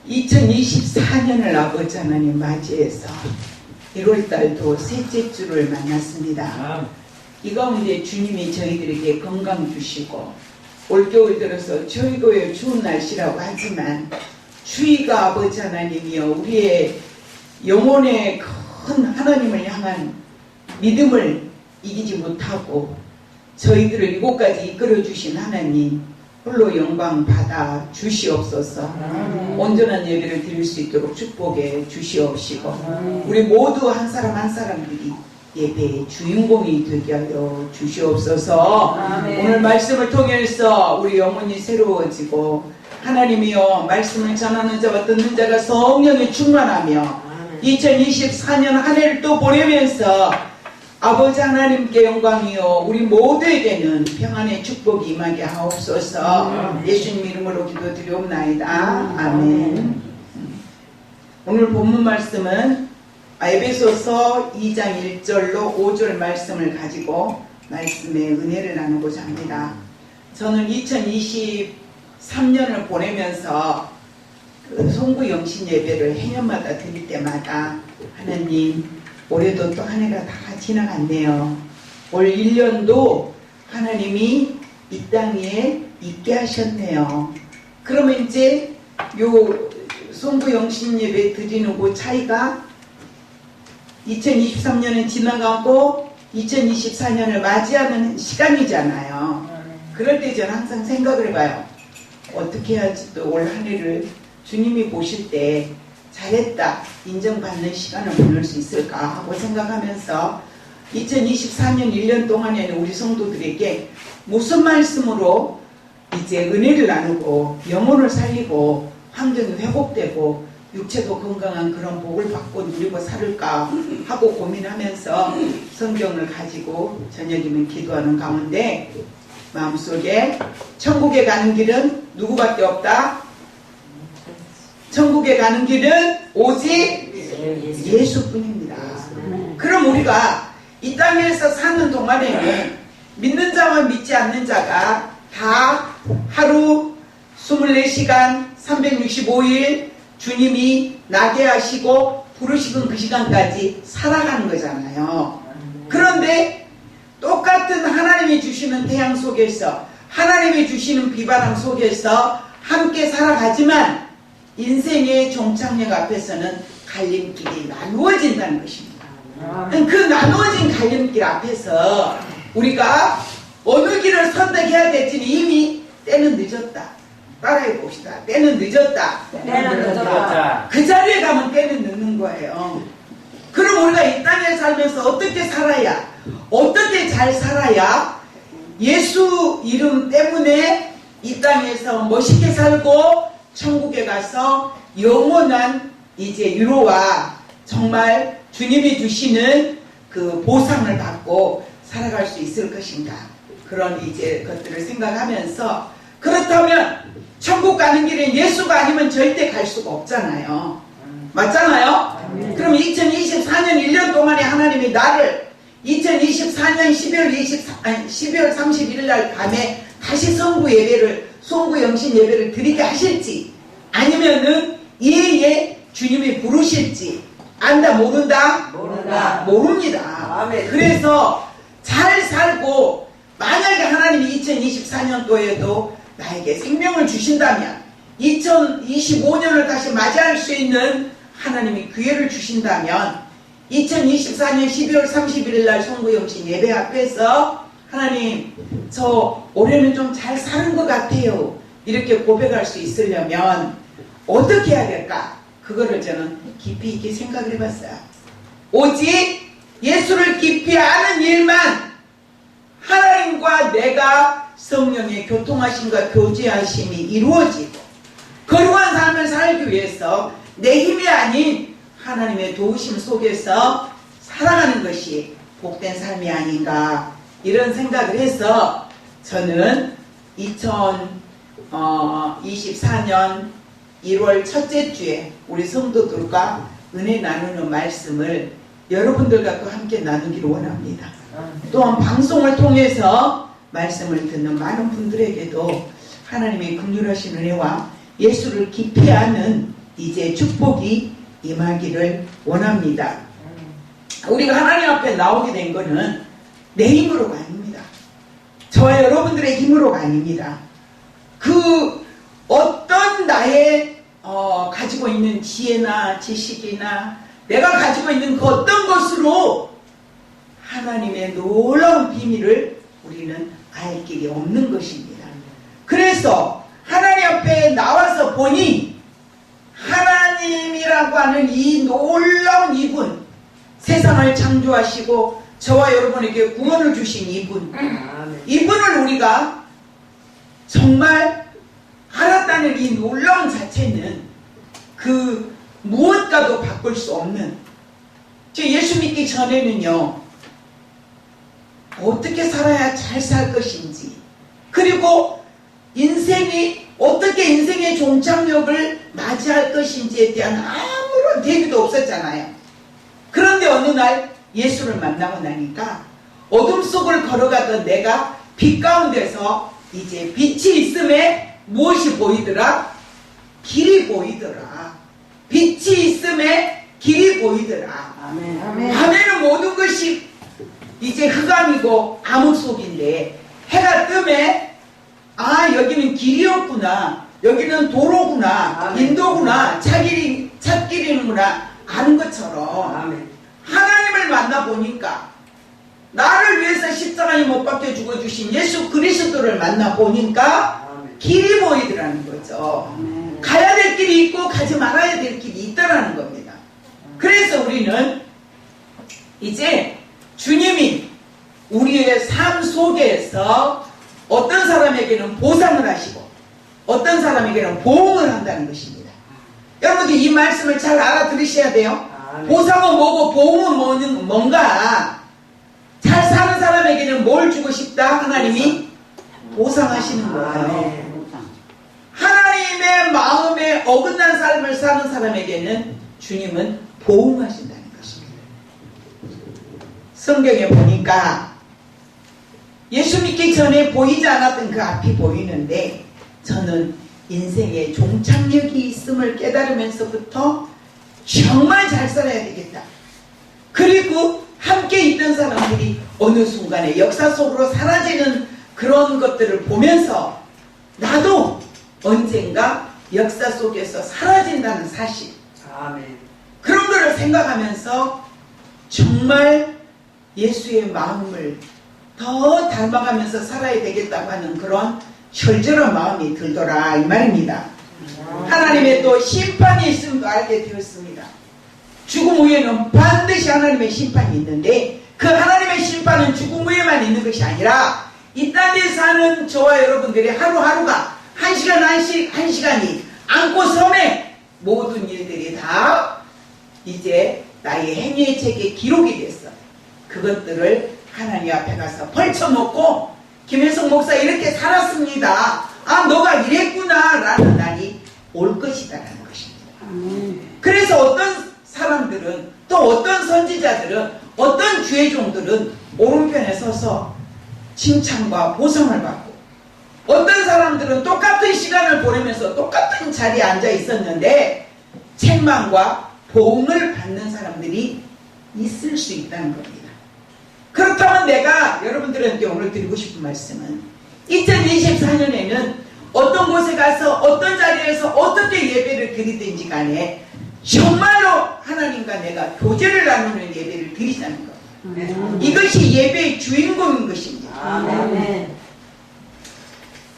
2024년을 아버지 하나님 맞이해서 1월달도 셋째 주를 만났습니다. 이 가운데 주님이 저희들에게 건강 주시고 올겨울 들어서 저희 교회 추운 날씨라고 하지만 추위가 아버지 하나님이여 우리의 영혼의 큰 하나님을 향한 믿음을 이기지 못하고 저희들을 이곳까지 이끌어 주신 하나님 홀로 영광 받아 주시옵소서. 온전한 예배를 드릴 수 있도록 축복해 주시옵시고 우리 모두 한 사람 한 사람들이 예배의 주인공이 되게 하여 주시옵소서. 오늘 말씀을 통해서 우리 영혼이 새로워지고 하나님이여 말씀을 전하는 자와 듣는 자가 성령에 충만하며 2024년 한 해를 또 보내면서 아버지 하나님께 영광이요 우리 모두에게는 평안의 축복이 임하게 하옵소서. 예수님 이름으로 기도드리옵나이다. 아멘. 오늘 본문 말씀은 에베소서 2장 1절로 5절 말씀을 가지고 말씀의 은혜를 나누고자 합니다. 저는 2023년을 보내면서 송구 영신 예배를 해년마다 드릴 때마다 하나님 올해도 또 한 해가 다 지나갔네요. 올 1년도 하나님이 이 땅에 있게 하셨네요. 그러면 이제 요 송구 영신 예배 드리는 그 차이가 2023년은 지나가고 2024년을 맞이하는 시간이잖아요. 그럴 때 저는 항상 생각을 해봐요. 어떻게 해야지 또 올 한 해를 주님이 보실 때 잘했다 인정받는 시간을 보낼 수 있을까 하고 생각하면서 2024년 1년 동안에는 우리 성도들에게 무슨 말씀으로 이제 은혜를 나누고 영혼을 살리고 환경이 회복되고 육체도 건강한 그런 복을 받고 누리고 살을까 하고 고민하면서 성경을 가지고 저녁이면 기도하는 가운데 마음속에 천국에 가는 길은 누구밖에 없다? 천국에 가는 길은 오직 예수뿐입니다. 그럼 우리가 이 땅에서 사는 동안에는 믿는 자와 믿지 않는 자가 다 하루 24시간 365일 주님이 나게 하시고 부르시는 그 시간까지 살아가는 거잖아요. 그런데 똑같은 하나님이 주시는 태양 속에서 하나님이 주시는 비바람 속에서 함께 살아가지만 인생의 종착역 앞에서는 갈림길이 나누어진다는 것입니다. 그 나누어진 갈림길 앞에서 우리가 어느 길을 선택해야 될지는 이미 때는 늦었다. 따라해 봅시다. 때는 늦었다. 때는 늦었다. 그 자리에 가면 때는 늦는 거예요. 그럼 우리가 이 땅에 살면서 어떻게 살아야, 어떻게 잘 살아야 예수 이름 때문에 이 땅에서 멋있게 살고 천국에 가서 영원한 이제 위로와 정말 주님이 주시는 그 보상을 받고 살아갈 수 있을 것인가, 그런 이제 것들을 생각하면서, 그렇다면 천국 가는 길은 예수가 아니면 절대 갈 수가 없잖아요. 맞잖아요? 그럼 2024년 1년 동안에 하나님이 나를 2024년 12월 31일 날 밤에 다시 송구 영신 예배를 드리게 하실지, 아니면은 예예 주님이 부르실지 안다 모른다? 모릅니다. 아멘. 그래서 잘 살고 만약에 하나님이 2024년도에도 나에게 생명을 주신다면 2025년을 다시 맞이할 수 있는 하나님이 기회를 주신다면 2024년 12월 31일 날 송구영신 예배 앞에서 하나님 저 올해는 좀 잘 사는 것 같아요 이렇게 고백할 수 있으려면 어떻게 해야 될까? 그거를 저는 깊이 있게 생각을 해봤어요. 오직 예수를 깊이 아는 일만, 하나님과 내가 성령의 교통하심과 교제하심이 이루어지고 거룩한 삶을 살기 위해서 내 힘이 아닌 하나님의 도우심 속에서 살아가는 것이 복된 삶이 아닌가, 이런 생각을 해서 저는 2024년 1월 첫째 주에 우리 성도들과 은혜 나누는 말씀을 여러분들과 또 함께 나누기를 원합니다. 또한 방송을 통해서 말씀을 듣는 많은 분들에게도 하나님의 긍휼하신 은혜와 예수를 깊이 아는 이제 축복이 임하기를 원합니다. 우리가 하나님 앞에 나오게 된 것은 내 힘으로가 아닙니다. 저와 여러분들의 힘으로가 아닙니다. 그 어떤 나의 가지고 있는 지혜나 지식이나 내가 가지고 있는 그 어떤 것으로 하나님의 놀라운 비밀을 우리는 알 길이 없는 것입니다. 그래서 하나님 앞에 나와서 보니 하나님이라고 하는 이 놀라운 이분, 세상을 창조하시고 저와 여러분에게 구원을 주신 이분을 우리가 정말 알았다는 이 놀라운 자체는 그 무엇과도 바꿀 수 없는, 예수 믿기 전에는요 어떻게 살아야 잘 살 것인지, 그리고 인생이 어떻게 인생의 종착역을 맞이할 것인지에 대한 아무런 대비도 없었잖아요. 그런데 어느 날 예수를 만나고 나니까 어둠 속을 걸어가던 내가 빛 가운데서 이제 빛이 있음에 무엇이 보이더라? 길이 보이더라. 빛이 있음에 길이 보이더라. 아멘. 밤에는 모든 것이 이제 흑암이고 암흑 속인데 해가 뜸에 여기는 길이었구나, 여기는 도로구나, 인도구나, 찾길이구나 아는 것처럼 하나님을 만나보니까, 나를 위해서 십자가에 못 박혀 죽어주신 예수 그리스도를 만나보니까 길이 보이더라는 거죠. 가야 될 길이 있고 가지 말아야 될 길이 있다라는 겁니다. 그래서 우리는 이제 주님이 우리의 삶 속에서 어떤 사람에게는 보상을 하시고 어떤 사람에게는 보응을 한다는 것입니다. 여러분들 이 말씀을 잘 알아들으셔야 돼요. 보상은 뭐고 보응은 뭔가. 잘 사는 사람에게는 뭘 주고 싶다? 하나님이 보상하시는 거예요. 하나님의 마음에 어긋난 삶을 사는 사람에게는 주님은 보응하신다는 것입니다. 성경에 보니까 예수 믿기 전에 보이지 않았던 그 앞이 보이는데, 저는 인생에 종착역이 있음을 깨달으면서부터 정말 잘 살아야 되겠다. 그리고 함께 있던 사람들이 어느 순간에 역사 속으로 사라지는 그런 것들을 보면서 나도 언젠가 역사 속에서 사라진다는 사실, 그런 거를 생각하면서 정말 예수의 마음을 더 닮아가면서 살아야 되겠다고 하는 그런 절절한 마음이 들더라 이 말입니다. 하나님의 또 심판이 있음도 알게 되었습니다. 죽음 후에는 반드시 하나님의 심판이 있는데, 그 하나님의 심판은 죽음 후에만 있는 것이 아니라 이 땅에 사는 저와 여러분들의 하루하루가 한 시간이 안고 섬에 모든 일들이 다 이제 나의 행위의 책에 기록이 됐어. 그것들을 하나님 앞에 가서 벌쳐놓고, 김혜성 목사 이렇게 살았습니다, 너가 이랬구나 라는 날이 올 것이다 라는 것입니다. 그래서 어떤 사람들은, 또 어떤 선지자들은, 어떤 주의 종들은 오른편에 서서 칭찬과 보상을 받고, 어떤 사람들은 똑같은 시간을 보내면서 똑같은 자리에 앉아 있었는데 책망과 보응을 받는 사람들이 있을 수 있다는 겁니다. 그렇다면 내가 여러분들한테 오늘 드리고 싶은 말씀은, 2024년에는 어떤 곳에 가서 어떤 자리에서 어떻게 예배를 드리든지 간에 정말로 하나님과 내가 교제를 나누는 예배를 드리자는 겁니다. 이것이 예배의 주인공인 것입니다.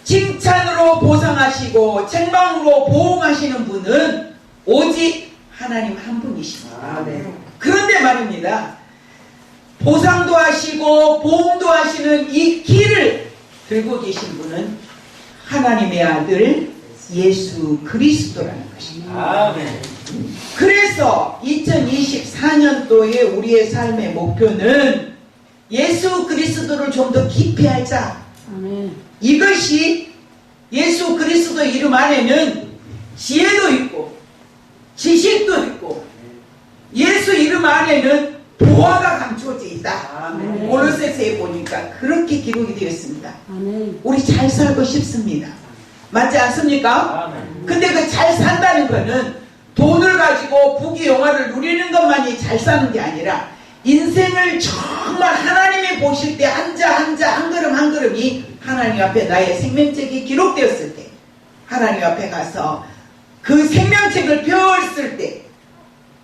칭찬으로 보상하시고 책망으로 보응하시는 분은 오직 하나님 한 분이십니다. 그런데 말입니다, 보상도 하시고 보응도 하시는 이 길을 들고 계신 분은 하나님의 아들 예수 그리스도라는 것입니다. 그래서 2024년도에 우리의 삶의 목표는 예수 그리스도를 좀 더 깊이 알자. 이것이 예수 그리스도 이름 안에는 지혜도 있고 지식도 있고 예수 이름 안에는 보화가 감추어져 있다. 골로새서에 보니까 그렇게 기록이 되었습니다. 우리 잘 살고 싶습니다. 맞지 않습니까? 근데 그 잘 산다는 거는 돈을 가지고 부귀영화를 누리는 것만이 잘 사는 게 아니라 인생을 정말 하나님이 보실 때 한 걸음 한 걸음이 하나님 앞에 나의 생명책이 기록되었을 때, 하나님 앞에 가서 그 생명책을 펴었을 때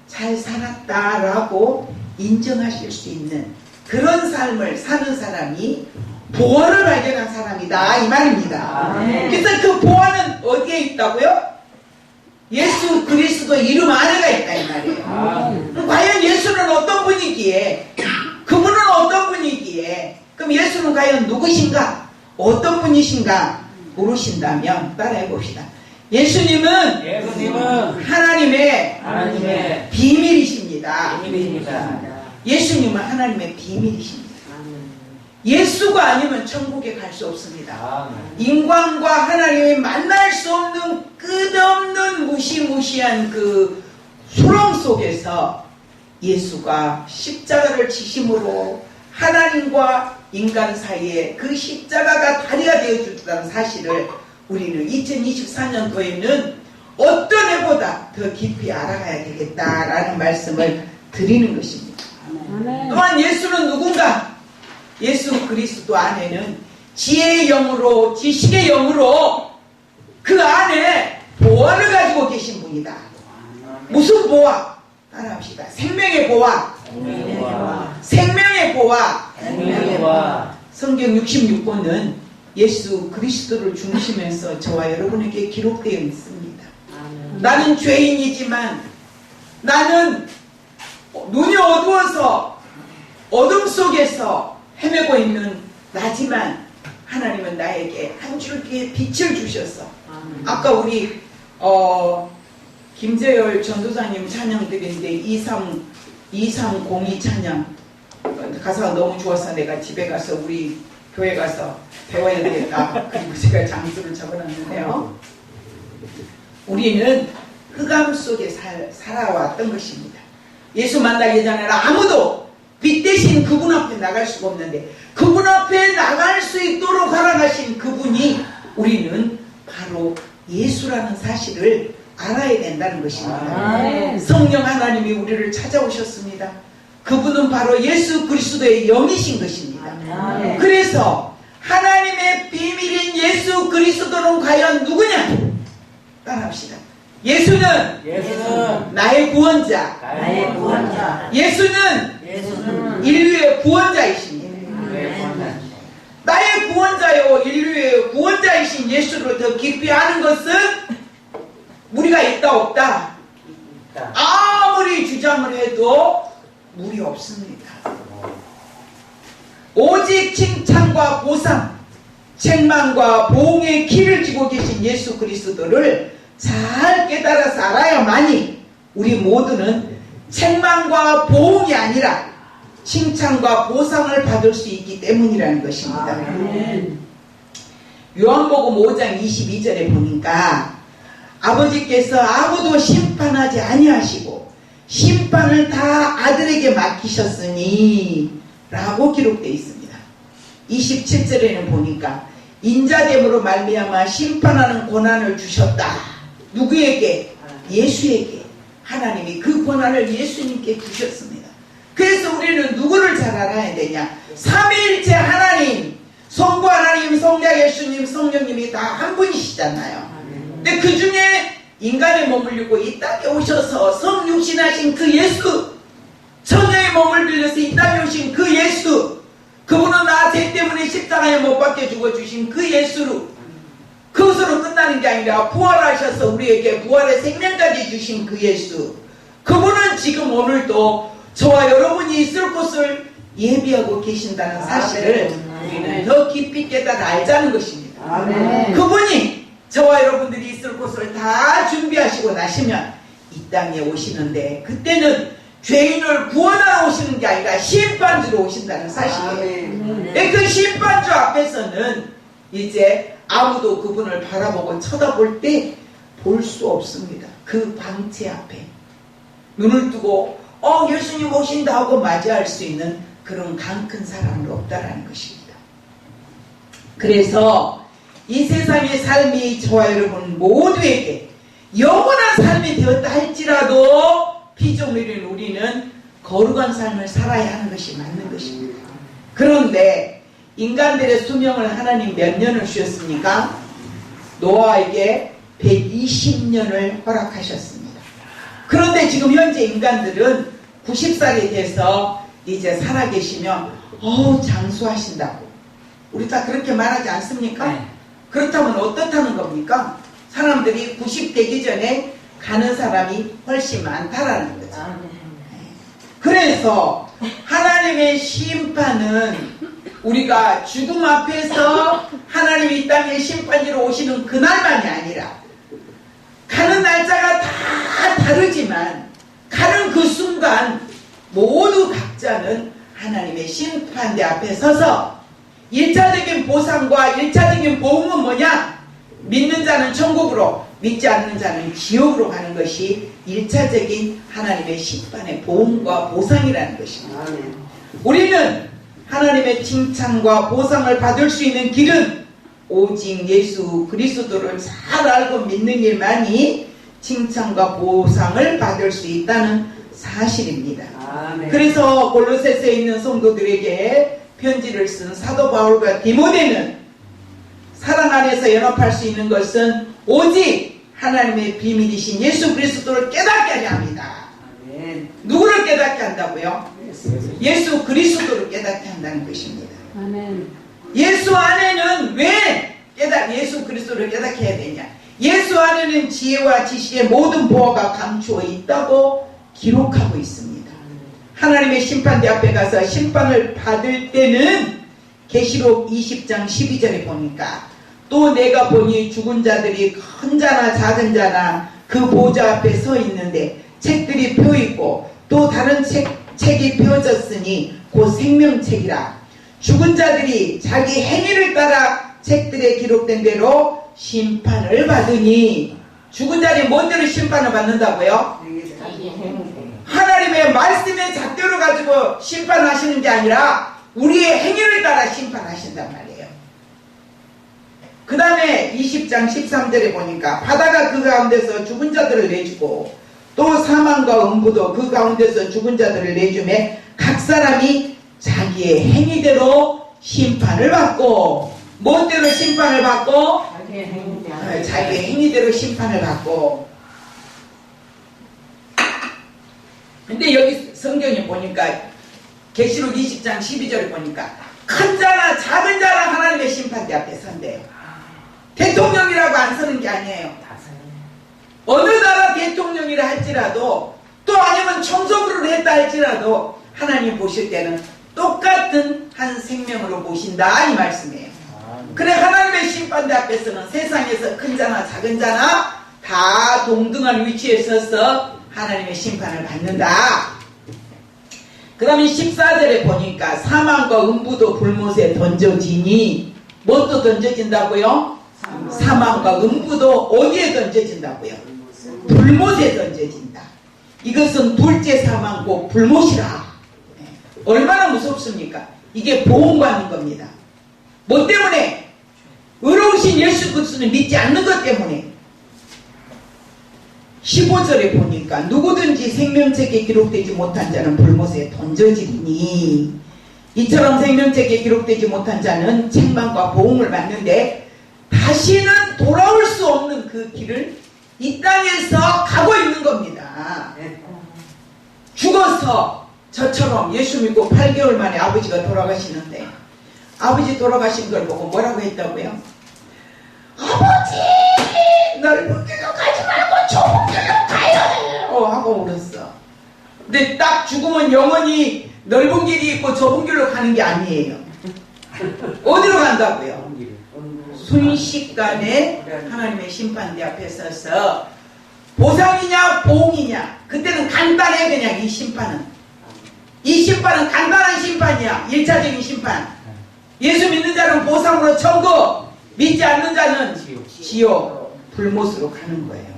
잘 살았다라고 인정하실 수 있는 그런 삶을 사는 사람이 보화를 발견한 사람이다 이 말입니다. 그래서 그 보화는 어디에 있다고요? 예수 그리스도 이름 안에가 있다 이 말이에요. 과연 예수는 어떤 분이기에, 그분은 어떤 분이기에, 그럼 예수는 과연 누구신가, 어떤 분이신가 모르신다면 따라해 봅시다. 예수님은 하나님의 비밀이십니다. 예수님은 하나님의 비밀이십니다. 예수가 아니면 천국에 갈 수 없습니다. 인간과 하나님이 만날 수 없는 끝없는 무시무시한 그 수렁 속에서 예수가 십자가를 지심으로 하나님과 인간 사이에 그 십자가가 다리가 되어주었다는 사실을 우리는 2024년도에는 어떤 해보다 더 깊이 알아가야 되겠다라는 말씀을 드리는 것입니다. 또한 예수는 누군가? 예수 그리스도 안에는 지혜의 영으로, 지식의 영으로 그 안에 보화를 가지고 계신 분이다. 무슨 보화? 따라합시다. 생명의 보화. 생명의 보화. 성경 66권은 예수 그리스도를 중심에서 저와 여러분에게 기록되어 있습니다. 나는 죄인이지만, 나는 눈이 어두워서 어둠 속에서 헤매고 있는 나지만 하나님은 나에게 한 줄기의 빛을 주셔서, 아까 우리 김재열 전도사님 찬양 드린데 2302 찬양 가사가 너무 좋아서 내가 집에 가서 우리 교회 가서 배워야 되겠다. 그리고 제가 장수를 적어놨는데요. 우리는 흑암 속에 살아왔던 것입니다. 예수 만나기 전에는 아무도 빛 대신 그분 앞에 나갈 수가 없는데, 그분 앞에 나갈 수 있도록 살아가신 그분이 우리는 바로 예수라는 사실을 알아야 된다는 것입니다. 성령 하나님이 우리를 찾아오셨습니다. 그분은 바로 예수 그리스도의 영이신 것입니다. 그래서 하나님의 비밀인 예수 그리스도는 과연 누구냐? 따라합시다. 예수는 나의 구원자. 예수는 인류의 구원자이십니다. 나의 구원자요, 인류의 구원자이신 예수를 더 깊이 아는 것은 무리가 있다 없다? 아무리 주장을 해도 무리 없습니다. 오직 칭찬과 보상, 책망과 보응의 길을 쥐고 계신 예수 그리스도를 잘 깨달아서 알아야만이 우리 모두는 책망과 보응이 아니라 칭찬과 보상을 받을 수 있기 때문이라는 것입니다. 요한복음 5장 22절에 보니까 아버지께서 아무도 심판하지 아니하시고 심판을 다 아들에게 맡기셨으니 라고 기록되어 있습니다. 27절에는 보니까 인자됨으로 말미암아 심판하는 권한을 주셨다. 누구에게? 예수에게. 하나님이 그 권한을 예수님께 주셨습니다. 그래서 우리는 누구를 잘 알아야 되냐? 삼위일체 하나님, 성부 하나님, 성자 예수님, 성령님이 다 한 분이시잖아요. 근데 그 중에 인간의 몸을 입고 이 땅에 오셔서 성육신하신 그 예수, 처녀의 몸을 빌려서 이 땅에 오신 그 예수, 그분은 나 죄 때문에 십자가에 못 박혀 죽어주신 그 예수로, 그것으로 끝나는 게 아니라 부활하셔서 우리에게 부활의 생명까지 주신 그 예수, 그분은 지금 오늘도 저와 여러분이 있을 곳을 예비하고 계신다는 사실을 우리는 더 깊이 깨달아 알자는 것입니다. 그분이 저와 여러분들이 있을 곳을 다 준비하시고 나시면 이 땅에 오시는데, 그때는 죄인을 구원하러 오시는 게 아니라 심판주로 오신다는 사실이에요. 그 심판주 앞에서는 이제 아무도 그분을 바라보고 쳐다볼 때 볼 수 없습니다. 그 광채 앞에 눈을 뜨고 예수님 오신다 하고 맞이할 수 있는 그런 강 큰 사람은 없다라는 것입니다. 그래서 이 세상의 삶이 저와 여러분 모두에게 영원한 삶이 되었다 할지라도 피조물인 우리는 거룩한 삶을 살아야 하는 것이 맞는 것입니다. 그런데 인간들의 수명을 하나님 몇 년을 주셨습니까? 노아에게 120년을 허락하셨습니다. 그런데 지금 현재 인간들은 90살이 돼서 이제 살아계시며 장수하신다고 우리 다 그렇게 말하지 않습니까? 네. 그렇다면 어떻다는 겁니까? 사람들이 90 되기 전에 가는 사람이 훨씬 많다라는 거죠. 그래서 하나님의 심판은 우리가 죽음 앞에서 하나님이 이 땅에 심판지로 오시는 그날만이 아니라 가는 날짜가 다 다르지만 가는 그 순간 모두 각자는 하나님의 심판대 앞에 서서 1차적인 보상과 1차적인 보응은 뭐냐? 믿는 자는 천국으로, 믿지 않는 자는 지옥으로 가는 것이 1차적인 하나님의 심판의 보응과 보상이라는 것입니다. 우리는 하나님의 칭찬과 보상을 받을 수 있는 길은 오직 예수 그리스도를 잘 알고 믿는 일만이 칭찬과 보상을 받을 수 있다는 사실입니다. 그래서 골로새서에 있는 성도들에게 편지를 쓴 사도 바울과 디모데는 사랑 안에서 연합할 수 있는 것은 오직 하나님의 비밀이신 예수 그리스도를 깨닫게 하려 합니다. 누구를 깨닫게 한다고요? 예수 그리스도를 깨닫게 한다는 것입니다. 예수 안에는 왜 예수 그리스도를 깨닫게 해야 되냐? 예수 안에는 지혜와 지식의 모든 보화가 감추어 있다고 기록하고 있습니다. 하나님의 심판대 앞에 가서 심판을 받을 때는 계시록 20장 12절에 보니까 또 내가 보니 죽은 자들이 큰 자나 작은 자나 그 보좌 앞에 서 있는데 책들이 펴있고 또 다른 책이 펴졌으니 곧 생명책이라. 죽은 자들이 자기 행위를 따라 책들에 기록된 대로 심판을 받으니 죽은 자들이 뭔대로 심판을 받는다고요? 하나님의 말씀의 잣대로 가지고 심판하시는 게 아니라 우리의 행위를 따라 심판하신단 말이에요. 그 다음에 20장 13절에 보니까 바다가 그 가운데서 죽은 자들을 내주고 또 사망과 음부도 그 가운데서 죽은 자들을 내주매 각 사람이 자기의 행위대로 심판을 받고 무엇대로 심판을 받고? 자기의 행위대로 심판을 받고. 근데 여기 성경에 보니까 계시록 20장 12절에 보니까 큰 자나 작은 자나 하나님의 심판대 앞에 선대요. 대통령이라고 안 서는 게 아니에요. 어느 나라 대통령이라 할지라도 또 아니면 청소부를 했다 할지라도 하나님 보실 때는 똑같은 한 생명으로 보신다 이 말씀이에요. 그래 하나님의 심판대 앞에서는 세상에서 큰 자나 작은 자나 다 동등한 위치에 서서 하나님의 심판을 받는다. 그 다음에 14절에 보니까 사망과 음부도 불못에 던져지니 뭣도 던져진다고요? 사망과 음부도 어디에 던져진다고요? 불못에 던져진다. 이것은 둘째 사망고 불못이라. 얼마나 무섭습니까? 이게 보험받는 겁니다. 뭐 때문에? 의로우신 예수 그리스도를 믿지 않는 것 때문에. 15절에 보니까 누구든지 생명책에 기록되지 못한 자는 불못에 던져지니 이처럼 생명책에 기록되지 못한 자는 책망과 보응을 받는데 다시는 돌아올 수 없는 그 길을 이 땅에서 가고 있는 겁니다. 죽어서 저처럼 예수 믿고 8개월 만에 아버지가 돌아가시는데 아버지 돌아가신 걸 보고 뭐라고 했다고요? 아버지 넓은 길로 가지 말고 좁은 길로 가요 하고 울었어. 근데 딱 죽으면 영원히 넓은 길이 있고 좁은 길로 가는 게 아니에요. 어디로 간다고요? 순식간에 하나님의 심판대 앞에 서서 보상이냐 보응이냐 그때는 간단해. 그냥 이 심판은 간단한 심판이야. 1차적인 심판. 예수 믿는 자는 보상으로 천국, 믿지 않는 자는 지옥, 불못으로 가는 거예요.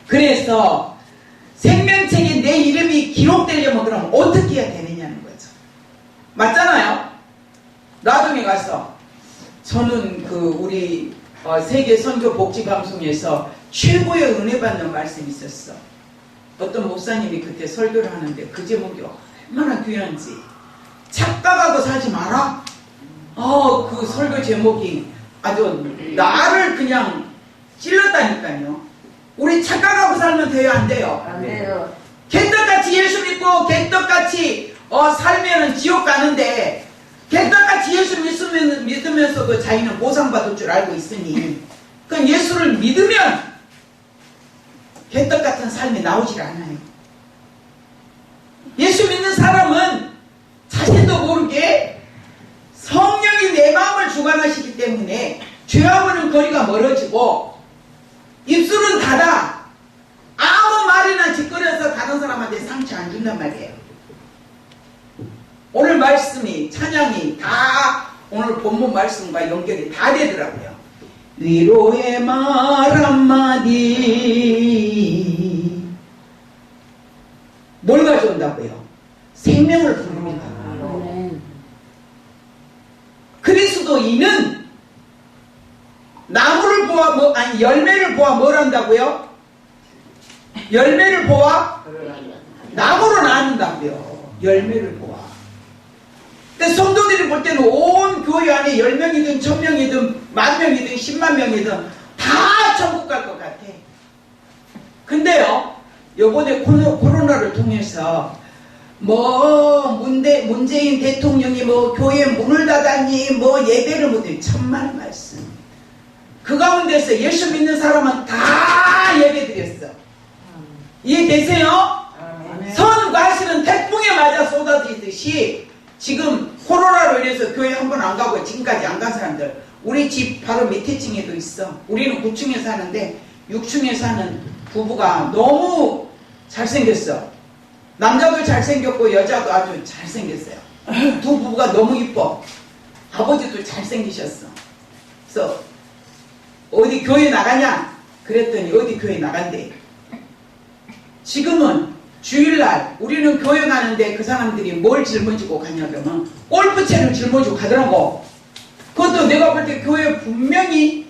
그래서 생명책에 내 이름이 기록되려면 그럼 어떻게 해야 되느냐는 거죠. 맞잖아요. 나중에 가서 저는 우리 세계 선교 복지 방송에서 최고의 은혜 받는 말씀이 있었어. 어떤 목사님이 그때 설교를 하는데 그 제목이 얼마나 귀한지. 착각하고 살지 마라. 그 설교 제목이 아주 나를 그냥 찔렀다니까요. 우리 착각하고 살면 돼요, 안 돼요? 안 돼요. 개떡같이 예수 믿고 개떡같이 살면은 지옥 가는데, 개떡같이 예수 믿으면서도 자기는 보상받을 줄 알고 있으니, 그럼 예수를 믿으면 개떡같은 삶이 나오질 않아요. 예수 믿는 사람은 자신도 모르게 성령이 내 마음을 주관하시기 때문에 죄하고는 거리가 멀어지고 입술은 닫아 아무 말이나 짓거려서 다른 사람한테 상처 안 준단 말이에요. 오늘 말씀이, 찬양이 다 오늘 본문 말씀과 연결이 다 되더라고요. 위로의 말 한마디 뭘 가져온다고요? 생명을 부릅니다. 그리스도인은 나무를 보아 열매를 보아 뭘 한다고요? 열매를 보아 나무로 나눈다고요. 열매를 보아. 근데 성도들이 볼 때는 온 교회 안에 10명이든 1000명이든 10,000명이든 100,000명이든 다 천국 갈 것 같아. 근데요, 요번에 코로나를 통해서 문재인 대통령이 교회 문을 닫았니, 예배를 못해. 천만 말씀. 그 가운데서 예수 믿는 사람은 다 예배 드렸어. 이해되세요? 선과실은 태풍에 맞아 쏟아지듯이 지금 코로나로 인해서 교회 한 번 안 가고 지금까지 안 간 사람들, 우리 집 바로 밑에 층에도 있어. 우리는 9층에 사는데 6층에 사는 부부가 너무 잘생겼어. 남자도 잘생겼고 여자도 아주 잘생겼어요. 두 부부가 너무 이뻐. 아버지도 잘생기셨어. 그래서 어디 교회 나가냐? 그랬더니 어디 교회 나간대. 지금은 주일날 우리는 교회 가는데 그 사람들이 뭘 짊어지고 가냐 그러면 골프채를 짊어지고 가더라고. 그것도 내가 볼 때 교회 분명히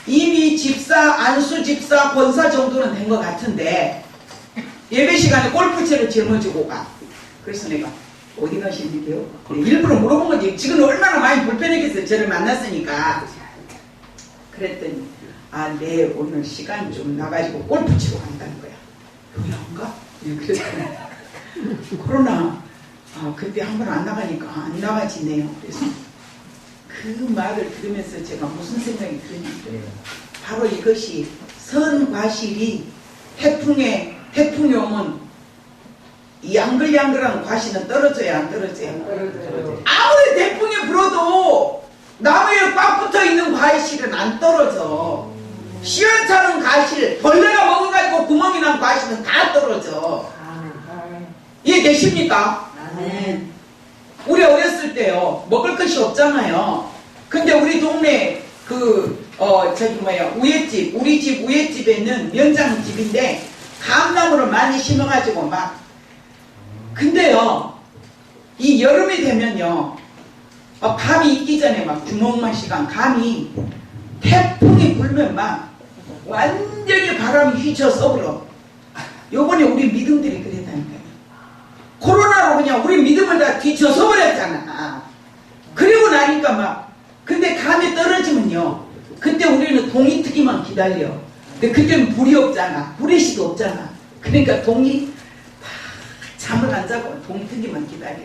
이미 집사, 안수 집사, 권사 정도는 된 것 같은데 예배 시간에 골프채를 짊어지고 가. 그래서 내가 어디 가시는데요? 일부러 물어본 거지. 지금 얼마나 많이 불편했겠어요. 저를 만났으니까. 그랬더니 네, 오늘 시간 좀 나가지고 골프 치러 간다는 거야. 교회 안 가? 그랬더니 코로나 그때 한 번 안 나가니까 안 나가지네요. 그래서 그 말을 들으면서 제가 무슨 생각이 드냐면 바로 이것이 선과실이 태풍이 오면 이 양글양글한 과실은 떨어져야 안 떨어져요? 아무리 태풍이 불어도 나무에 꽉 붙어있는 과실은 안 떨어져. 시원찮은 과실, 벌레가 먹어가지고 구멍이 난 과실은 다 떨어져. 이해되십니까? 우리 어렸을 때요, 먹을 것이 없잖아요. 근데 우리 동네 우리 집 우회집에는 면장집인데 감나무를 많이 심어가지고 막. 근데요, 이 여름이 되면요, 감이 있기 전에 막 주먹만 시간 감이 태풍이 불면 막 완전히 바람이 휘쳐 썩으러. 요번에 우리 믿음들이 그랬다니까요. 코로나로 그냥 우리 믿음을 다 뒤쳐서 버렸잖아. 그리고 나니까 막, 근데 감이 떨어지면요, 그때 우리는 동이 트기만 기다려. 근데 그때는 불이 없잖아. 불의시도 없잖아. 그러니까 동이 잠을 안 자고 동 트기만 기다려.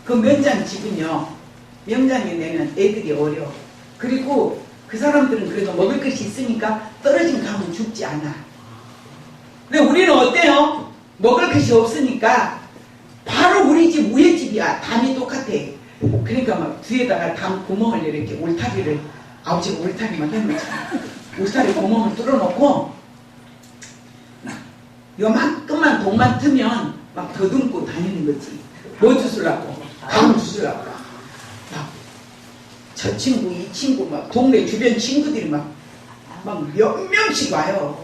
그 면장 집은요, 명장에 내면 애들이 어려. 그리고 그 사람들은 그래도 먹을 것이 있으니까 떨어진 감은 죽지 않아. 근데 우리는 어때요? 먹을 것이 없으니까 바로 우리 집 우에 집이야. 담이 똑같아. 그러니까 막 뒤에다가 담 구멍을 이렇게 울타리를, 아버지가 울타리만 해놓잖아. 울타리 구멍을 뚫어놓고 요만큼만 동만 트면 막 더듬고 다니는 거지. 뭐 주술라고? 감 주술라고. 저 친구, 이 친구, 막 동네 주변 친구들이 막 몇 명씩 와요.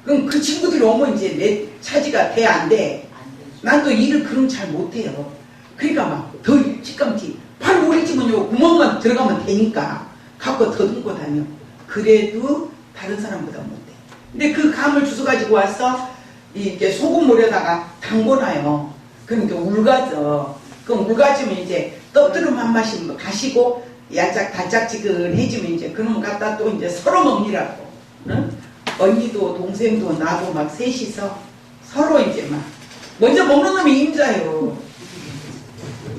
그럼 그 친구들이 오면 이제 내 차지가 돼, 안 돼? 난 또 일을 그럼 잘 못해요. 그러니까 막 더 일찌감치. 바로 우리 집은 요 구멍만 들어가면 되니까 갖고 더듬고 다녀. 그래도 다른 사람보다 못해. 근데 그 감을 주워 가지고 와서 이렇게 소금물에다가 담궈놔요. 그러니까 울가져. 그럼 울가지면 이제 떡두름 한 마씩 가시고 야짝 달짝지근해지면 이제 그놈 갖다 또 이제 서로 먹니라고. 응? 언니도 동생도 나도 막 셋이서 서로 이제 막 먼저 먹는 놈이 임자요.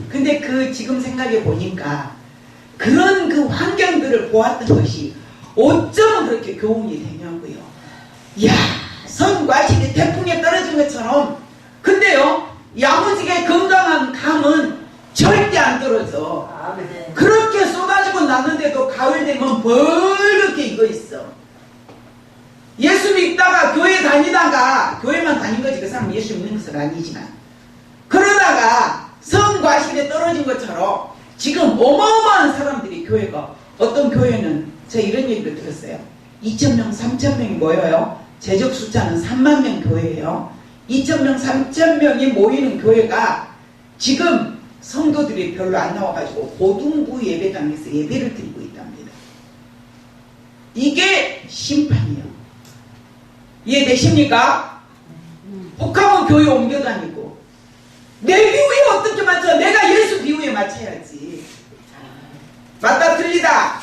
근데 그 지금 생각해 보니까 그런 그 환경들을 보았던 것이 어쩌면 그렇게 교훈이 되냐고요. 이야, 선과실이 태풍에 떨어진 것처럼. 근데요, 야무지게 건강한 감은 절대 안 떨어져. 그렇게 쏟아지고 났는데도 가을 되면 벌겋게 익어 있어. 예수 믿다가 교회 다니다가, 교회만 다닌 거지 그 사람 예수 믿는 것은 아니지만, 그러다가 성과실에 떨어진 것처럼 지금 어마어마한 사람들이 교회가, 어떤 교회는 제가 이런 얘기를 들었어요. 2,000명, 3,000명이 모여요. 재적 숫자는 3만 명 교회예요. 2,000명, 3,000명이 모이는 교회가 지금 성도들이 별로 안 나와가지고 고등부 예배당에서 예배를 드리고 있답니다. 이게 심판이에요. 이해되십니까? 혹하면 교회 옮겨다니고 내 비유에 어떻게 맞춰? 내가 예수 비유에 맞춰야지. 맞다 틀리다?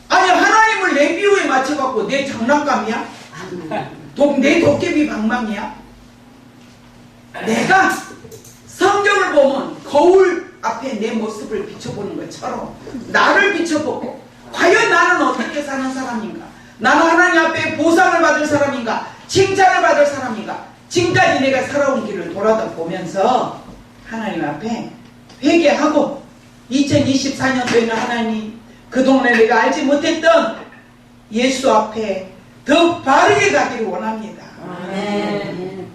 아니 하나님을 내 비유에 맞춰갖고 내 장난감이야? 내 도깨비 방망이야? 내가 성경을 보면 거울 앞에 내 모습을 비춰보는 것처럼 나를 비춰보고 과연 나는 어떻게 사는 사람인가? 나는 하나님 앞에 보상을 받을 사람인가? 칭찬을 받을 사람인가? 지금까지 내가 살아온 길을 돌아다보면서 하나님 앞에 회개하고 2024년도에는 하나님 그동안에 내가 알지 못했던 예수 앞에 더 바르게 가기를 원합니다. 아멘.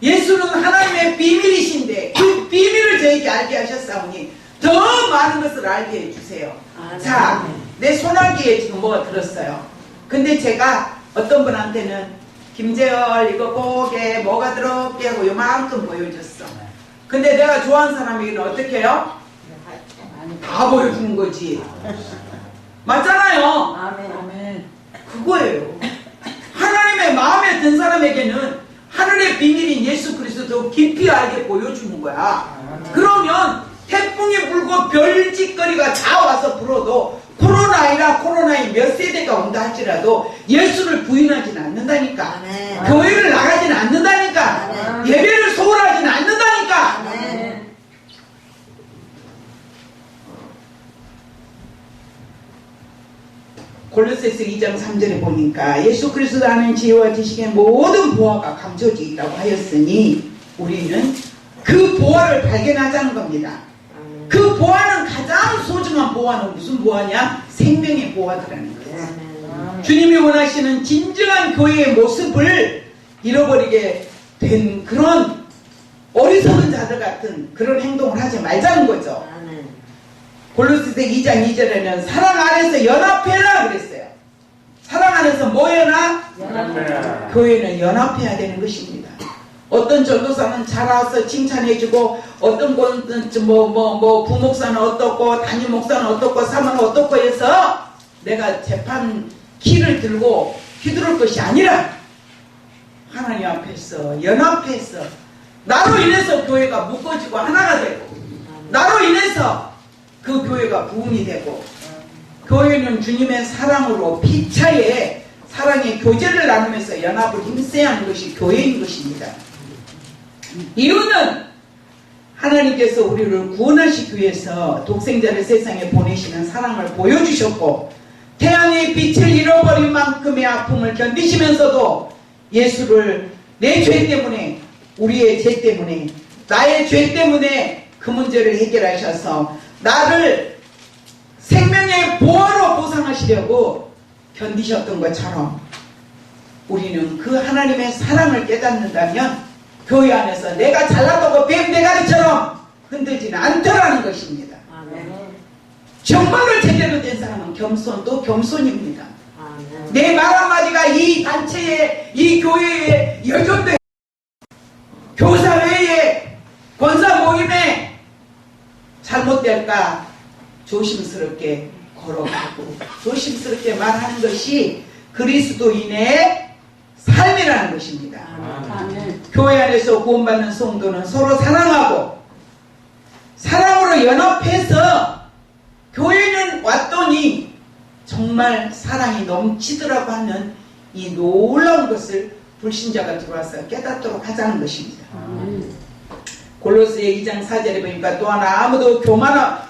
예수는 하나님의 비밀이신데 그 비밀을 저에게 알게 하셨사오니 더 많은 것을 알게 해주세요. 자, 내 소나기에 지금 뭐가 들었어요. 근데 제가 어떤 분한테는 김재열 이거 보게 뭐가 들었게 하고 요만큼 보여줬어. 근데 내가 좋아하는 사람에게는 어떻게 해요? 다 보여주는 거지. 맞잖아요. 아멘. 그거예요. 하나님의 마음에 든 사람에게는 하늘의 비밀인 예수 그리스도 깊이 알게 보여주는 거야. 그러면 태풍이 불고 별짓거리가 다 와서 불어도 코로나인 몇 세대가 온다 할지라도 예수를 부인하지는 않는다니까. 아멘. 교회를 나가지는 않는다니까. 아멘. 예배를 소홀하지는 않는다니까. 아멘. 골로새서 2장 3절에 보니까 예수 그리스도 아는 지혜와 지식의 모든 보화가 감춰져 있다고 하였으니 우리는 그 보화를 발견하자는 겁니다. 그 보화는 가장 소중한 보화는 무슨 보화냐? 생명의 보화라는 거예요. 주님이 원하시는 진정한 교회의 모습을 잃어버리게 된 그런 어리석은 자들 같은 그런 행동을 하지 말자는 거죠. 골로새서 2장 2절에는 사랑 안에서 연합해라 그랬어요. 사랑 안에서 뭐해라? 연합해라. 교회는 연합해야 되는 것입니다. 어떤 전도사는 잘 와서 칭찬해주고 어떤 곳은 부목사는 어떻고 담임 목사는 어떻고 사모는 어떻고 해서 내가 재판 키를 들고 휘두를 것이 아니라 하나님 앞에서 연합해서 나로 인해서 교회가 묶어지고 하나가 되고 나로 인해서 그 교회가 부흥이 되고 교회는 주님의 사랑으로 피차에 사랑의 교제를 나누면서 연합을 힘써야 하는 것이 교회인 것입니다. 이유는 하나님께서 우리를 구원하시기 위해서 독생자를 세상에 보내시는 사랑을 보여주셨고 태양의 빛을 잃어버린 만큼의 아픔을 견디시면서도 예수를 내 죄 때문에 우리의 죄 때문에 나의 죄 때문에 그 문제를 해결하셔서 나를 생명의 보화로 보상하시려고 견디셨던 것처럼 우리는 그 하나님의 사랑을 깨닫는다면 교회 안에서 내가 잘났다고 뱀대가리처럼 흔들지는 않더라는 것입니다. 정말로 제대로 된 사람은 겸손도 겸손입니다. 내 말 한마디가 이 단체에 이 교회에 여전도 교사회에 권사 모임에 잘못될까 조심스럽게 걸어가고 조심스럽게 말하는 것이 그리스도인의 삶이라는 것입니다. 아멘. 교회 안에서 구원받는 성도는 서로 사랑하고 사랑으로 연합해서 교회는 왔더니 정말 사랑이 넘치더라고 하는 이 놀라운 것을 불신자가 들어와서 깨닫도록 하자는 것입니다. 골로새 2장 4절에 보니까 또 하나 아무도 교묘한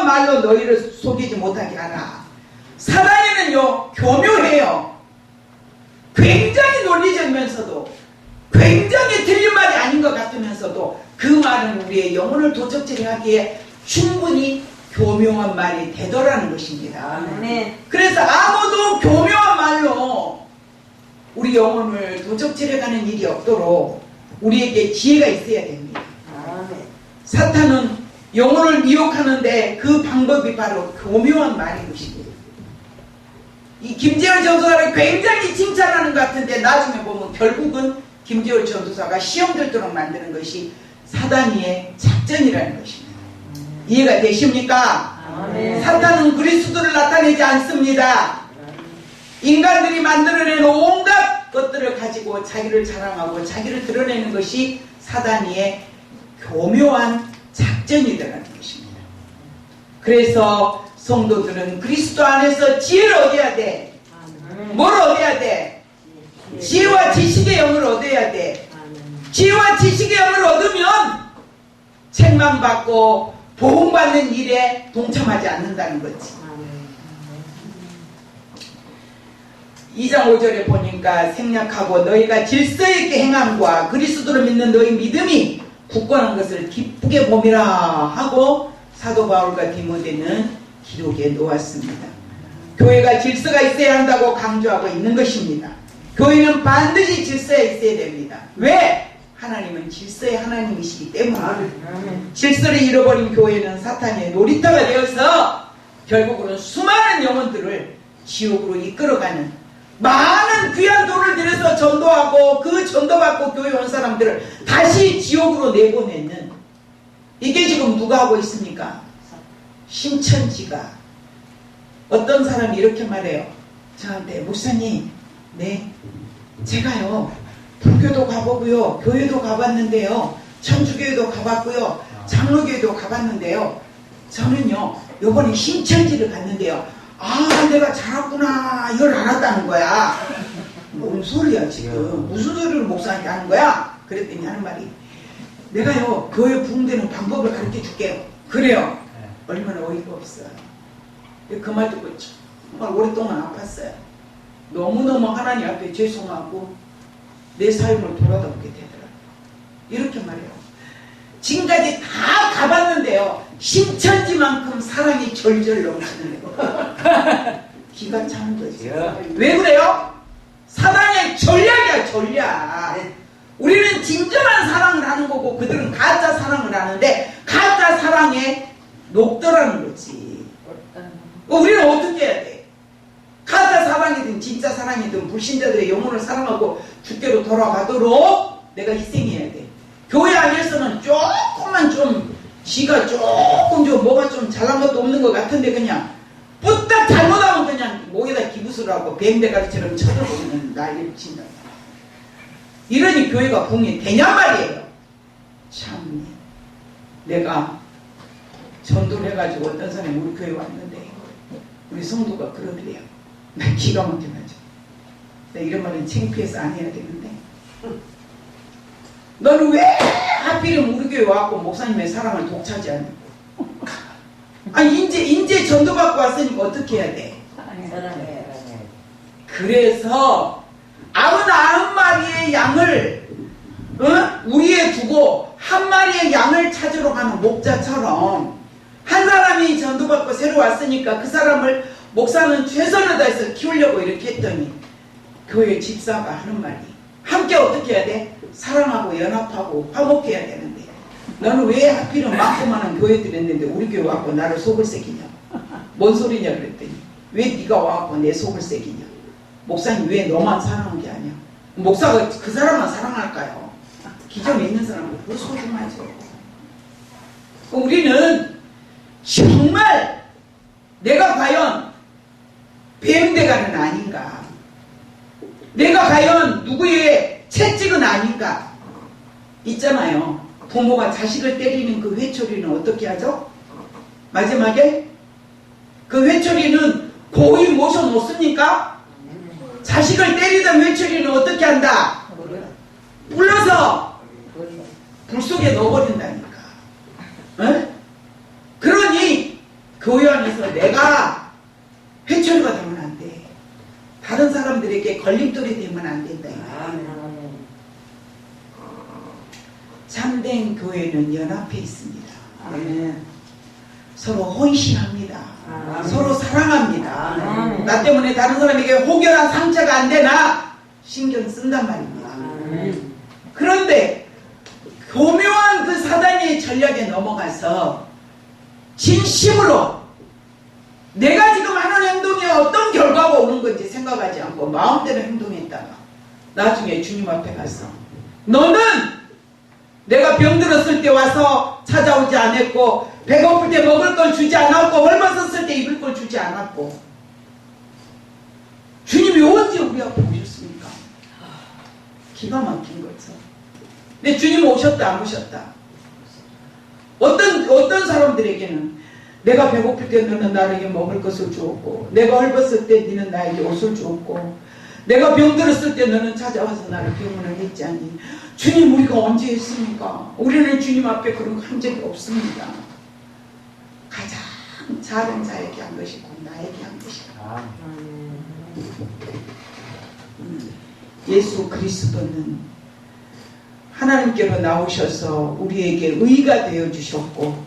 말로 너희를 속이지 못하게 하라. 사단에는요 교묘해요. 굉장히 논리적이면서도 굉장히 틀린 말이 아닌 것 같으면서도 그 말은 우리의 영혼을 도적질하기에 충분히 교묘한 말이 되더라는 것입니다. 아멘. 그래서 아무도 교묘한 말로 우리 영혼을 도적질해가는 일이 없도록 우리에게 지혜가 있어야 됩니다. 아멘. 사탄은 영혼을 미혹하는데 그 방법이 바로 교묘한 말인 것입니다. 이 김재열 전도사를 굉장히 칭찬하는 것 같은데 나중에 보면 결국은 김재열 전도사가 시험 들도록 만드는 것이 사단의 작전이라는 것입니다. 이해가 되십니까? 아멘. 사탄은 그리스도를 나타내지 않습니다. 인간들이 만들어낸 온갖 것들을 가지고 자기를 자랑하고 자기를 드러내는 것이 사단의 교묘한 작전이라는 것입니다. 그래서 성도들은 그리스도 안에서 지혜를 얻어야 돼. 뭘 얻어야 돼? 지혜와 지식의 영을 얻어야 돼. 지혜와 지식의 영을 얻으면 책망받고 보응받는 일에 동참하지 않는다는 거지. 2장 5절에 보니까 생략하고 너희가 질서 있게 행함과 그리스도를 믿는 너희 믿음이 굳건한 것을 기쁘게 봄이라 하고 사도 바울과 디모데는 기록에 놓았습니다. 교회가 질서가 있어야 한다고 강조하고 있는 것입니다. 교회는 반드시 질서에 있어야 됩니다. 왜? 하나님은 질서의 하나님이시기 때문에. 질서를 잃어버린 교회는 사탄의 놀이터가 되어서 결국은 수많은 영혼들을 지옥으로 이끌어가는, 많은 귀한 돈을 들여서 전도하고 그 전도받고 교회 온 사람들을 다시 지옥으로 내보내는, 이게 지금 누가 하고 있습니까? 신천지가. 어떤 사람이 이렇게 말해요. 저한테, 목사님, 네, 제가요 불교도 가보고요 교회도 가봤는데요, 천주교회도 가봤고요 장로교회도 가봤는데요, 저는요 요번에 신천지를 갔는데요, 아 내가 잘했구나 이걸 알았다는 거야. 뭔 소리야 지금, 무슨 소리를 목사한테 하는 거야? 그랬더니 하는 말이, 내가요 교회 부흥되는 방법을 가르쳐 줄게요. 그래요. 얼마나 어이가 없어요. 그 말 듣고 정말 오랫동안 아팠어요. 너무너무 하나님 앞에 죄송하고 내 삶을 돌아보게 되더라고요. 이렇게 말해요. 지금까지 다 가봤는데요, 신천지만큼 사랑이 절절 넘치는 거예요. 기가 차는 거지. 왜 그래요? 사랑의 전략이야, 전략. 우리는 진정한 사랑을 하는 거고 그들은 가짜 사랑을 하는데 가짜 사랑에 녹더라는 거지. 우리는 어떻게 해야 돼? 가짜 사랑이든 진짜 사랑이든 불신자들의 영혼을 사랑하고 주께로 돌아가도록 내가 희생해야 돼. 교회 안에서는 조금만 좀 지가 조금 좀 뭐가 좀 잘난 것도 없는 것 같은데 그냥 부탁 잘못하면 그냥 목에다 기부스를 하고 뱀대가리처럼 쳐들어오는 난리를 친다. 이러니 교회가 부흥이 되냔 말이에요. 참, 내가 전도를 해가지고 어떤 사람이 우리 교회 왔는데 우리 성도가 그러더래요. 나 기가 막혀가지고, 나 이런 말은 창피해서 안 해야 되는데, 너는 왜 하필이면 우리 교회 와갖고 목사님의 사랑을 독차지하는 거야? 아니 인제 전도받고 왔으니까 어떻게 해야 돼? 그래서 99마리의 양을 우리에 두고 한 마리의 양을 찾으러 가는 목자처럼, 한 사람이 전도받고 새로 왔으니까 그 사람을 목사는 최선을 다해서 키우려고 이렇게 했더니 교회 집사가 하는 말이, 함께 어떻게 해야 돼? 사랑하고 연합하고 화목해야 되는데 너는 왜 하필은 많고 많은 교회들 했는데 우리 교회 와서 나를 속을 새기냐? 뭔 소리냐 그랬더니, 왜 네가 와서 내 속을 새기냐? 목사님 왜 너만 사랑한 게 아니야? 목사가 그 사람만 사랑할까요? 기존에 있는 사람은 그 소중하죠. 우리는 정말 내가 과연 배임대가는 아닌가? 내가 과연 누구의 채찍은 아닌가? 있잖아요. 부모가 자식을 때리는 그 회초리는 어떻게 하죠? 마지막에 그 회초리는 고이 모셔놓습니까? 자식을 때리던 회초리는 어떻게 한다? 불러서 불 속에 넣어버린다니까. 에? 그러니 교회 안에서 내가 회초리가 되면 안 돼. 다른 사람들에게 걸림돌이 되면 안 된다. 참된 교회는 연합해 있습니다. 서로 헌신합니다. 서로 사랑합니다. 나 때문에 다른 사람에게 혹여나 상처가 안 되나 신경 쓴단 말입니다. 그런데 교묘한 그 사단의 전략에 넘어가서 진심으로 내가 지금 하는 행동에 어떤 결과가 오는 건지 생각하지 않고 마음대로 행동했다가 나중에 주님 앞에 가서 너는 내가 병들었을 때 와서 찾아오지 않았고 배고플 때 먹을 걸 주지 않았고 헐벗었을 때 입을 걸 주지 않았고 주님이 언제 우리 앞에 오셨습니까? 기가 막힌 거죠. 근데 주님 오셨다 안 오셨다? 어떤 사람들에게는 내가 배고플 때 너는 나에게 먹을 것을 주었고 내가 헐벗을 때 너는 나에게 옷을 주었고 내가 병들었을 때 너는 찾아와서 나를 병원을 했자니 주님 우리가 언제 했습니까? 우리는 주님 앞에 그런 거 한 적이 없습니다. 가장 작은 자에게 한 것이 곧 나에게 한 것이다. 예수 그리스도는 하나님께로 나오셔서 우리에게 의가 되어주셨고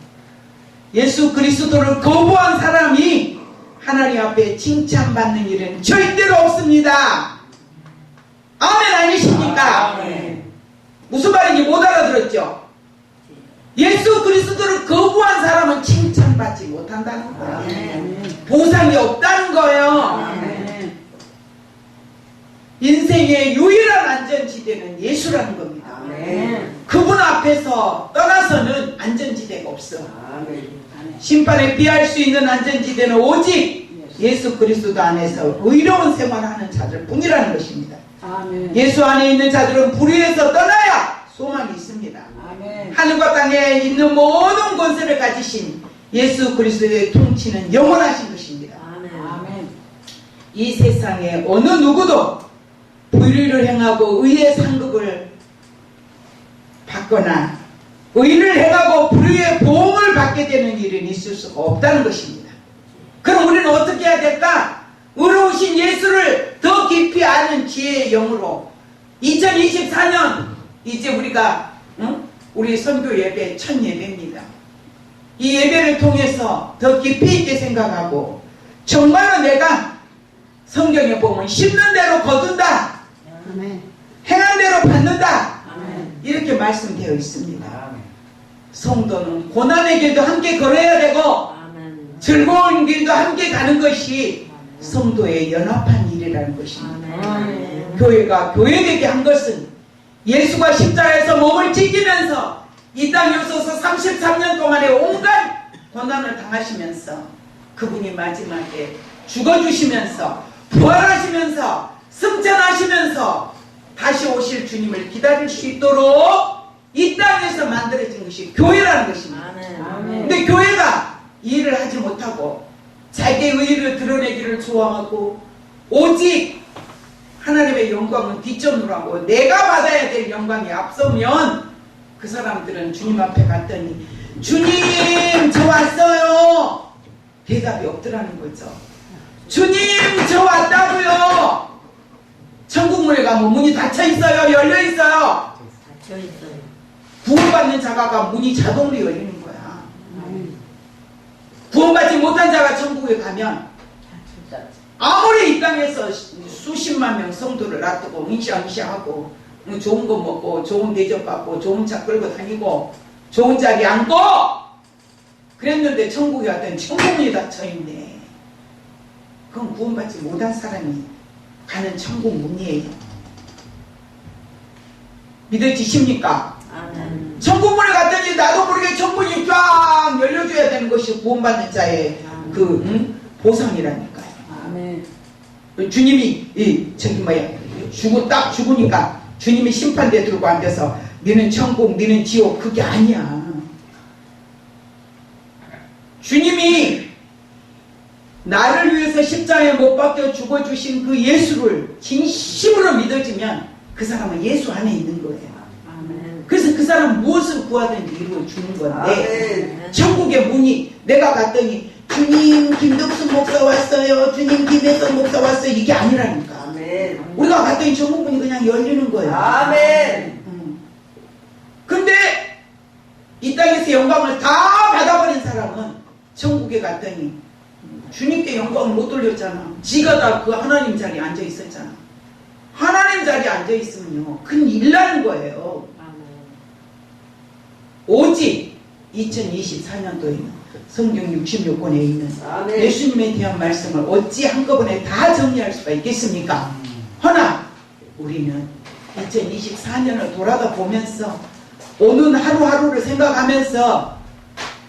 예수 그리스도를 거부한 사람이 하나님 앞에 칭찬받는 일은 절대로 없습니다. 아멘 아니십니까? 무슨 말인지 못 알아들었죠? 예수 그리스도를 거부한 사람은 칭찬받지 못한다는 거예요. 보상이 없다는 거예요. 인생의 유일한 안전지대는 예수라는 겁니다. 그분 앞에서 떠나서는 안전지대가 없어. 심판에 피할 수 있는 안전지대는 오직 예수 그리스도 안에서 의로운 생활하는 자들 뿐이라는 것입니다. 예수 안에 있는 자들은 불의에서 떠나야 소망이 있습니다. 하늘과 땅에 있는 모든 권세를 가지신 예수 그리스도의 통치는 영원하신 것입니다. 이 세상에 어느 누구도 불의를 행하고 의의 상급을 받거나 의를 행하고 불의의 보응을 받게 되는 일은 있을 수가 없다는 것입니다. 그럼 우리는 어떻게 해야 될까? 의로우신 예수를 더 깊이 아는 지혜의 영으로 2024년 이제 우리가 우리 선교 예배 첫 예배입니다. 이 예배를 통해서 더 깊이 있게 생각하고 정말로 내가 성경에 보면 심는 대로 거둔다. 행한 대로 받는다. 이렇게 말씀되어 있습니다. 성도는 고난의 길도 함께 걸어야 되고 즐거운 길도 함께 가는 것이 성도의 연합한 일이라는 것입니다. 교회가 교회되게 한 것은 예수가 십자가에서 몸을 지키면서 이 땅에 오셔서 33년 동안의 온갖 고난을 당하시면서 그분이 마지막에 죽어주시면서 부활하시면서 승천하시면서 다시 오실 주님을 기다릴 수 있도록 이 땅에서 만들어진 것이 교회라는 것입니다. 근데 교회가 이 일을 하지 못하고 자기의 의의를 드러내기를 좋아하고 오직 하나님의 영광은 뒷전으로 하고 내가 받아야 될 영광이 앞서면 그 사람들은 주님 앞에 갔더니 주님 저 왔어요 대답이 없더라는 거죠. 주님 저 왔다고요. 천국문에 가면 문이 닫혀있어요? 열려있어요? 구원받는 자가 문이 자동으로 열리는 거야. 구원받지 못한 자가 천국에 가면 아무리 이 땅에서 수십만 명 성도를 놔두고 응시하고 좋은 거 먹고 좋은 대접 받고 좋은 차 끌고 다니고 좋은 자리 앉고 그랬는데 천국에 왔더니 천국문이 닫혀있네. 그건 구원받지 못한 사람이 가는 천국문이에요. 믿어지십니까? 천국문에 갔더니 나도 모르게 천국이 쫙 열려줘야 되는 것이 구원받는 자의 그 보상이라니까요. 주님이 딱 죽으니까 주님이 심판대 들고 앉아서 너는 천국 너는 지옥, 그게 아니야. 주님이 나를 위해서 십자가에 못 박혀 죽어주신 그 예수를 진심으로 믿어지면 그 사람은 예수 안에 있는 거예요. 그래서 그 사람 무엇을 구하든지 이루어주는 건데, 천국의 문이, 내가 갔더니 주님 김덕순 목사 왔어요, 주님 김혜성 목사 왔어요, 이게 아니라니까. 우리가 갔더니 천국 문이 그냥 열리는 거예요. 근데 이 땅에서 영광을 다 받아버린 사람은 천국에 갔더니 주님께 영광을 못 돌렸잖아. 지가 다 그 하나님 자리에 앉아 있었잖아. 하나님 자리에 앉아 있으면요, 큰 일 나는 거예요. 오직 2024년도에는 성경 66권에 있는 예수님에 대한 말씀을 어찌 한꺼번에 다 정리할 수가 있겠습니까? 허나 우리는 2024년을 돌아다 보면서 오는 하루하루를 생각하면서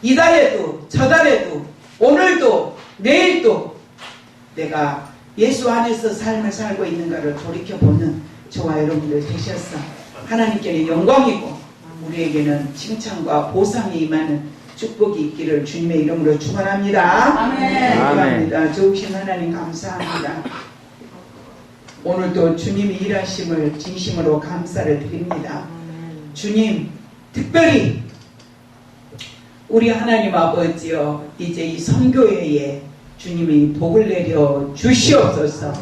이달에도 저달에도 오늘도 내일도 내가 예수 안에서 삶을 살고 있는가를 돌이켜보는 저와 여러분들 되셨어. 하나님께는 영광이고 우리에게는 칭찬과 보상이 임하는 축복이 있기를 주님의 이름으로 축원합니다. 아멘. 감사합니다. 좋으신 하나님 감사합니다. 오늘도 주님이 일하심을 진심으로 감사를 드립니다. 주님, 특별히 우리 하나님 아버지여, 이제 이 선교회에 주님이 복을 내려 주시옵소서.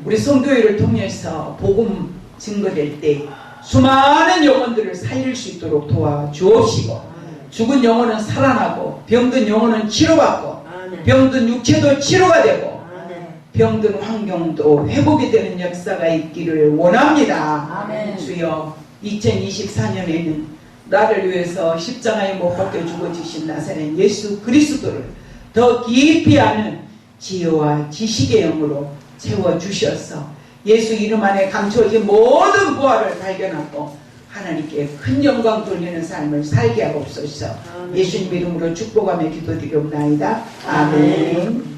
우리 선교회를 통해서 복음 증거될 때 수많은 영혼들을 살릴 수 있도록 도와주옵시고, 죽은 영혼은 살아나고 병든 영혼은 치료받고 병든 육체도 치료가 되고 병든 환경도 회복이 되는 역사가 있기를 원합니다. 아멘. 주여, 2024년에는 나를 위해서 십자가에 못 박혀 죽어주신 나사렛 예수 그리스도를 더 깊이 아는 지혜와 지식의 영으로 채워주셔서 예수 이름 안에 감추어진 모든 보화를 발견하고 하나님께 큰 영광 돌리는 삶을 살게 하옵소서. 예수님 이름으로 축복하며 기도드리옵나이다. 아멘.